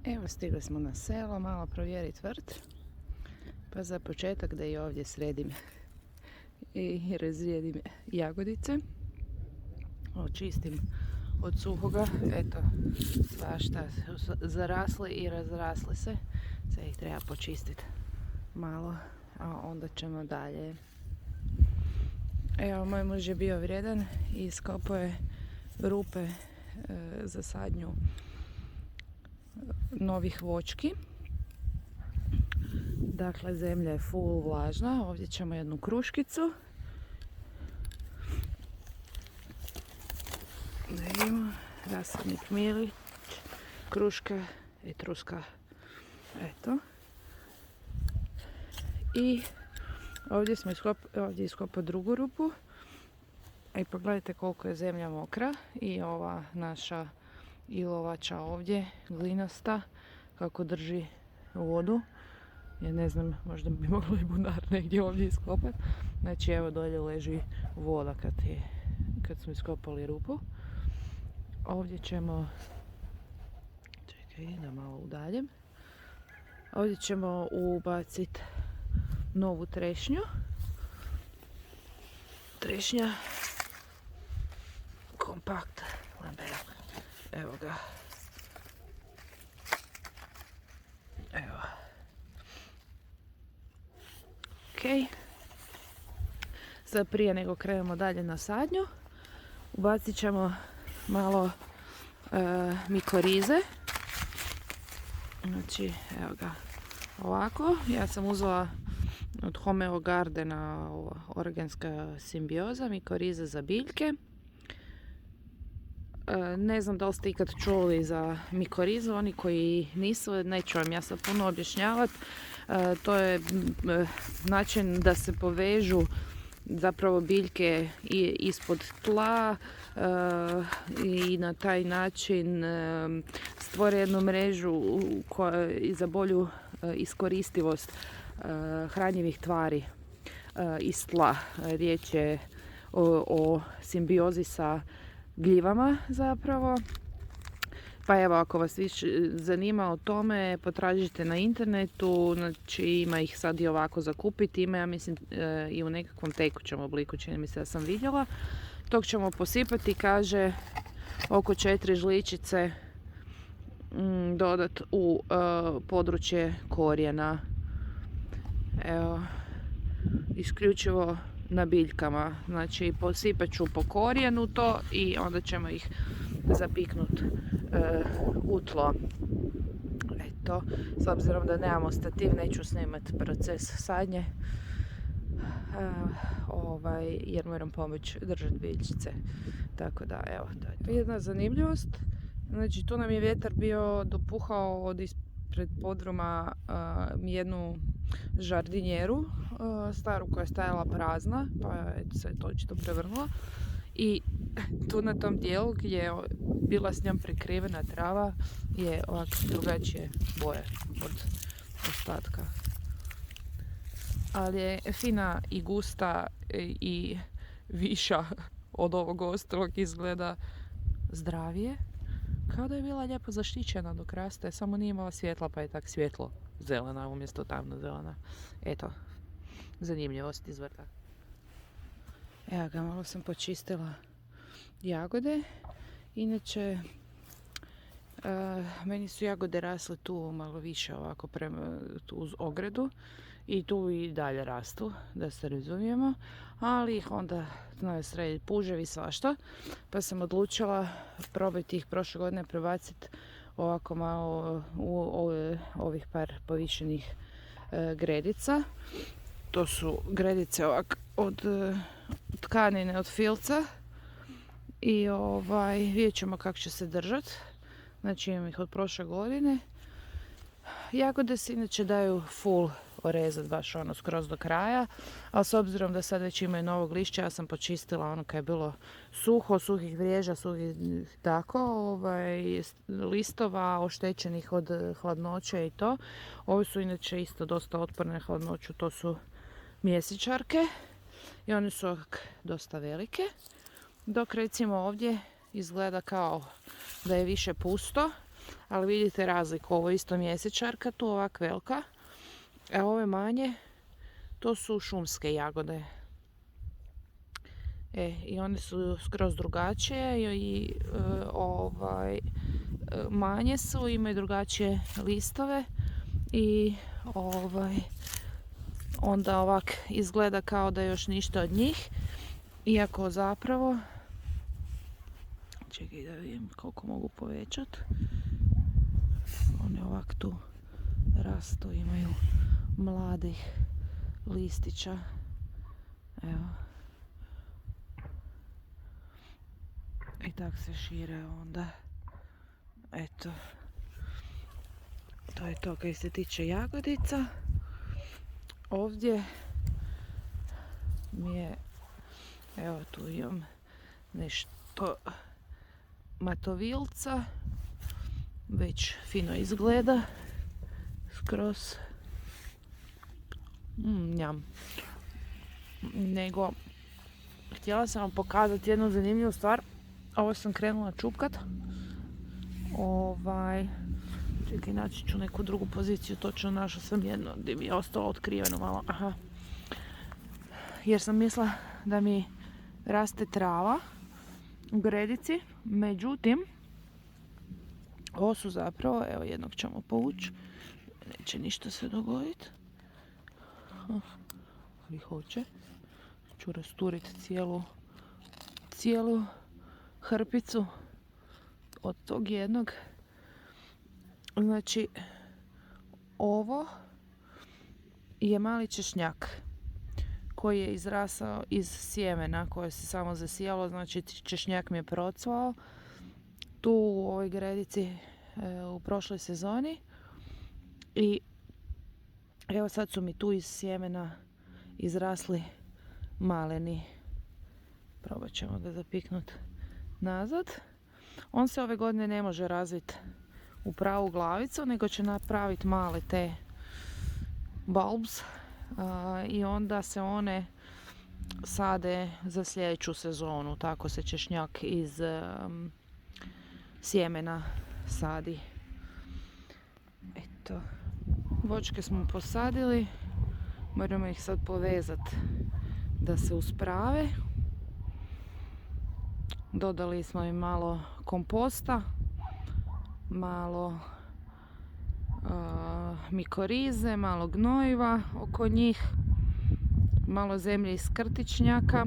Evo, stigli smo na selo, malo provjeriti vrt. Pa za početak da i ovdje sredim i razrijedim jagodice. Očistim od suhoga. Eto, svašta zarasli i razrasli se. Sve ih treba počistiti malo, a onda ćemo dalje. Evo, moj muž je bio vrijedan i iskopao je rupe za sadnju novih voćki. Dakle, zemlja je full vlažna. Ovdje ćemo jednu kruškicu. Da vidimo, rasadnik milić, kruška i truska. Eto. I ovdje smo iskopao drugu rupu. I pogledajte koliko je zemlja mokra. I ova naša ilovača ovdje, glinasta, kako drži vodu. Ja ne znam, možda bi moglo i bunar negdje ovdje iskopati. Znači evo dolje leži voda kad smo iskopali rupu. Ovdje ćemo, čekaj da malo udaljem. Ovdje ćemo ubaciti novu trešnju. Trešnja kompakt label. Evo ga. Evo. Ok. Sad prije nego krenemo dalje na sadnju, ubacit ćemo malo mikorize. Znači, evo ga. Ovako. Ja sam uzela od Homeo Gardena organska simbioza, mikoriza za biljke. Ne znam da li ste ikad čuli za mikorizu, oni koji nisu, neću vam ja sad puno objašnjavati. To je način da se povežu zapravo biljke ispod tla i na taj način stvore jednu mrežu za bolju iskoristivost hranjivih tvari iz tla. Riječ je o simbiozi sa gljivama zapravo. Pa evo, ako vas više zanima o tome, potražite na internetu, znači ima ih sad i ovako za kupiti, ima ja mislim i u nekakvom tekućem obliku, čini mi se da sam vidjela. Tog ćemo posipati, kaže, oko 4 žličice dodat u područje korijena. Evo, isključivo na biljkama, znači posipat ću po korijenu to i onda ćemo ih zapiknuti u tlo. Eto, s obzirom da nemamo stativ, neću snimati proces sadnje, jer moram pomoći držati biljčice. Tako da, evo, to je jedna zanimljivost. Znači, tu nam je vjetar bio dopuhao od ispred podruma jednu žardinjeru staru koja je stajala prazna, pa se je to očito prevrnula. I tu na tom dijelu gdje je bila s njom prekrivena trava je ovako drugačije boje od ostatka. Ali je fina i gusta i viša od ovog ostalog, izgleda zdravije. Kao da je bila lijepo zaštićena dok raste, samo nije imala svjetla pa je tak svjetlo zelena umjesto tamno zelena. Eto, zanimljivost iz vrta. Evo ga, malo sam počistila jagode. Inače, meni su jagode rasle tu malo više ovako prema tu uz ogradu i tu i dalje rastu, da se razumijemo, ali ih onda znaju srediti puževi svašta, pa sam odlučila probati ih prošle godine prebaciti ovako malo u ovih par povišenih gredica. To su gredice ovak od tkanine, od filca i vidjet ćemo kako će se držati. Znači imam ih od prošle godine. Jagode se inače daju full orezati, baš ono skroz do kraja, ali s obzirom da sad već imaju novog lišća, ja sam počistila ono kad je bilo suho, suhih vriježa, suhih tako, listova oštećenih od hladnoće i to. Ovi su inače isto dosta otporne na hladnoću, to su mjesečarke i one su dosta velike. Dok recimo ovdje izgleda kao da je više pusto, Ali vidite razliku, ovo je isto mjesečarka, tu ovak velika, a ove manje, to su šumske jagode. I one su skroz drugačije i manje su, imaju drugačije listove i onda ovak izgleda kao da je još ništa od njih, iako zapravo, čekaj da vidim koliko mogu povećati, one ovak tu rastu, imaju mladih listića, evo, i tak se šire onda. Eto, to je to kaj se tiče jagodica. Ovdje mi je, evo tu imam nešto matovilca, već fino izgleda, skroz njam. Nego, htjela sam vam pokazati jednu zanimljivu stvar. Ovo sam krenula čupkat. Čekaj, naći ću neku drugu poziciju, točno našla sam jedno gdje mi je ostalo otkriveno malo. Aha. Jer sam mislila da mi raste trava u gredici, međutim, ovo su zapravo, evo jednog ćemo povući, neće ništa se dogoditi. Ali hoće. Ću rasturiti cijelu hrpicu od tog jednog. Znači, ovo je mali češnjak koji je izrasao iz sjemena koje se samo zasijalo, znači češnjak mi je procvao tu u ovoj gredici u prošloj sezoni i evo sad su mi tu iz sjemena izrasli maleni. Probat ćemo ga zapiknuti nazad. On se ove godine ne može razviti u pravu glavicu, nego će napraviti male te bulbs i onda se one sade za sljedeću sezonu. Tako se češnjak iz sjemena sadi. Eto, voćke smo posadili, moramo ih sad povezati da se usprave. Dodali smo im malo komposta, malo mikorize, malo gnojiva oko njih, malo zemlje iz krtičnjaka.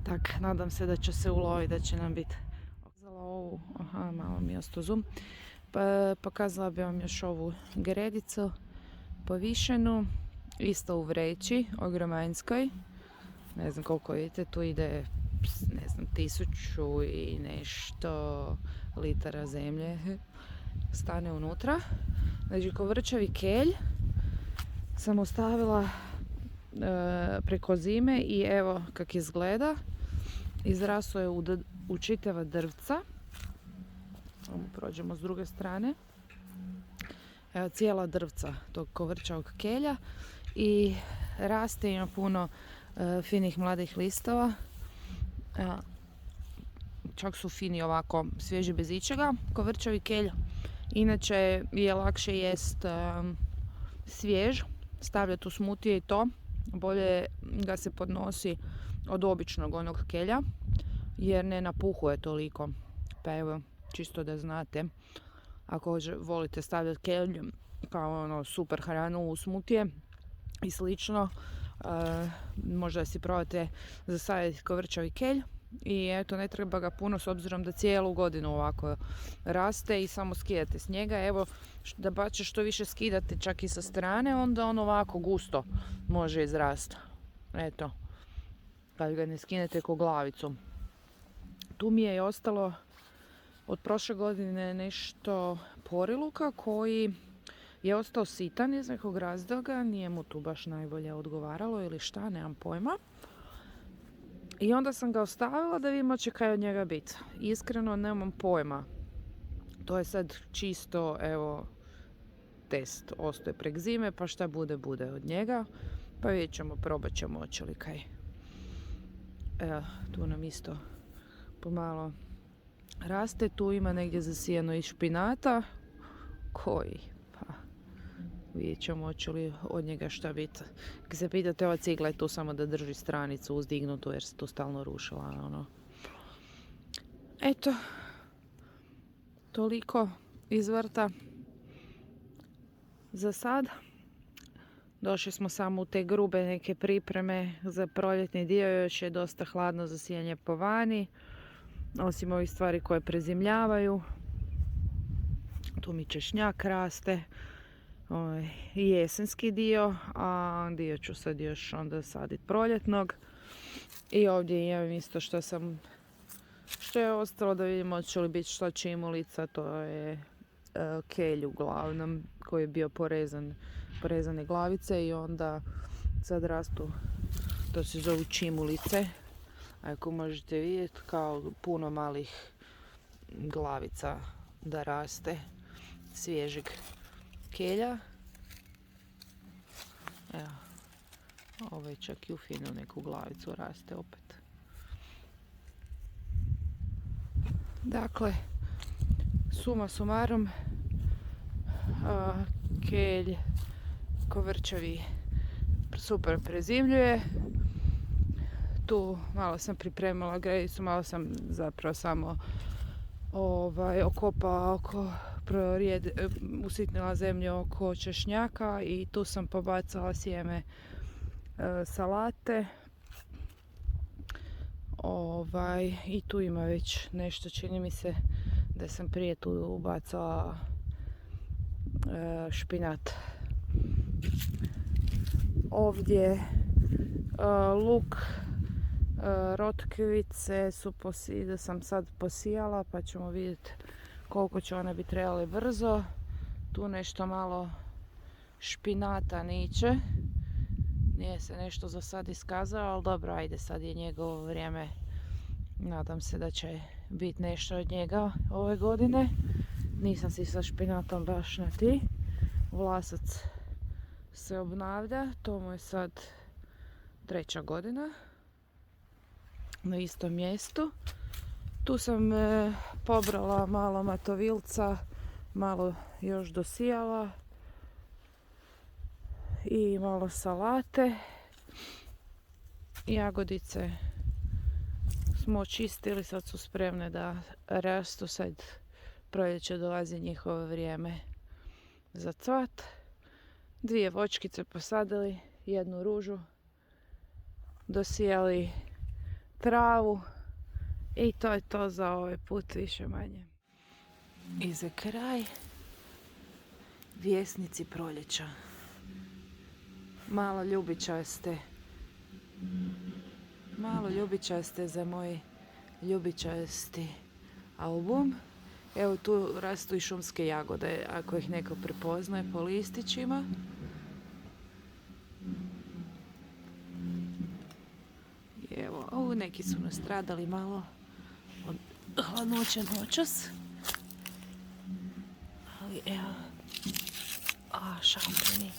Tak, nadam se da će se uloviti, da će nam biti. Malo mi je ostao zoom. Pokazala bi vam još ovu gredicu povišenu, isto u vreći, ogromanjskoj. Ne znam koliko vidite, tu ide, ne znam, 1000 i nešto litara zemlje stane unutra. Znači, kovrčavi kelj sam ostavila preko zime i evo kak izgleda. Izraslo je u čitava drvca. Prođemo s druge strane. Evo cijela drvca tog kovrčavog kelja i raste, ima puno finih mladih listova. Čak su fini ovako svježi bez ičega, kovrčavi kelj. Inače je lakše jest svjež, stavljati u smutije i to. Bolje ga se podnosi od običnog onog kelja, jer ne napuhuje toliko. Pa evo, čisto da znate, ako volite stavljati kelj kao super hranu u smutije i slično, možda si probate zasaditi kovrčavi kelj. I eto, ne treba ga puno s obzirom da cijelu godinu ovako raste i samo skidate s njega. Evo, da bače što više skidate čak i sa strane, onda on ovako gusto može izrasti. Eto, kad ga ne skinete ko glavicu. Tu mi je ostalo od prošle godine nešto poriluka koji je ostao sitan iz nekog razloga. Nije mu tu baš najbolje odgovaralo ili šta, nemam pojma. I onda sam ga ostavila da vidimo će kaj od njega biti. Iskreno nemam pojma. To je sad čisto, evo, test. Ostaje prek zime, pa šta bude od njega. Pa vidjet ćemo, probat ćemo hoće li kaj. Evo, tu nam isto pomalo raste. Tu ima negdje zasijano i špinata koji, pa vidjet ćemo hoće li od njega šta biti. Kad se pitate, ova cigla je tu samo da drži stranicu uzdignutu jer se tu stalno rušila. Ono. Eto, toliko iz vrta za sad. Došli smo samo u te grube neke pripreme za proljetni dio, još je dosta hladno za sijanje po vani. Osim ovih stvari koje prezimljavaju. Tu mi češnjak raste. I jesenski dio, a dio ću sad još onda saditi proljetnog. I ovdje imam isto što je ostalo, da vidimo hoće li biti šta čimulica, to je kelj uglavnom koji je bio porezane glavice i onda sad rastu, to se zovu čimulice. Ako možete vidjeti, kao puno malih glavica da raste svježeg kelja. Evo, ovo je čak i u finu neku glavicu raste opet. Dakle, suma sumarum, kelj kovrčavi super prezimljuje. Tu malo sam pripremila gredicu, malo sam zapravo samo okopala usitnila zemlju oko češnjaka i tu sam pobacala sjeme salate. I tu ima već nešto, čini mi se da sam prije tu ubacala špinat. Ovdje luk, rotkvice da sam sad posijala, pa ćemo vidjeti koliko će one bi trebale brzo. Tu nešto malo špinata niče. Nije se nešto za sad iskazao, ali dobro, ajde, sad je njegovo vrijeme. Nadam se da će biti nešto od njega ove godine. Nisam si sa špinatom baš na ti. Vlasac se obnavlja, to mu je sad 3. godina. Na istom mjestu. Tu sam pobrala malo matovilca, malo još dosijala i malo salate. Jagodice smo očistili, sad su spremne da rastu, sad proljeće dolazi njihovo vrijeme za cvat. 2 voćkice posadili, 1 ružu, dosijali travu i to je to za ovaj put, više manje. I za kraj, vjesnici proljeća. Malo ljubičaste za moj ljubičasti album. Evo, tu rastu i šumske jagode, ako ih neko prepoznaje po listićima. Evo, neki su nastradali malo od hladnoće noćas. Ali evo, šampani,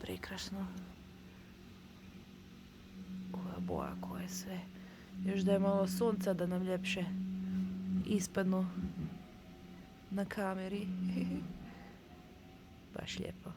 prekrasno. Koja boja, koje sve. Još da je malo sunca da nam ljepše ispadnu na kameri. Baš lijepo.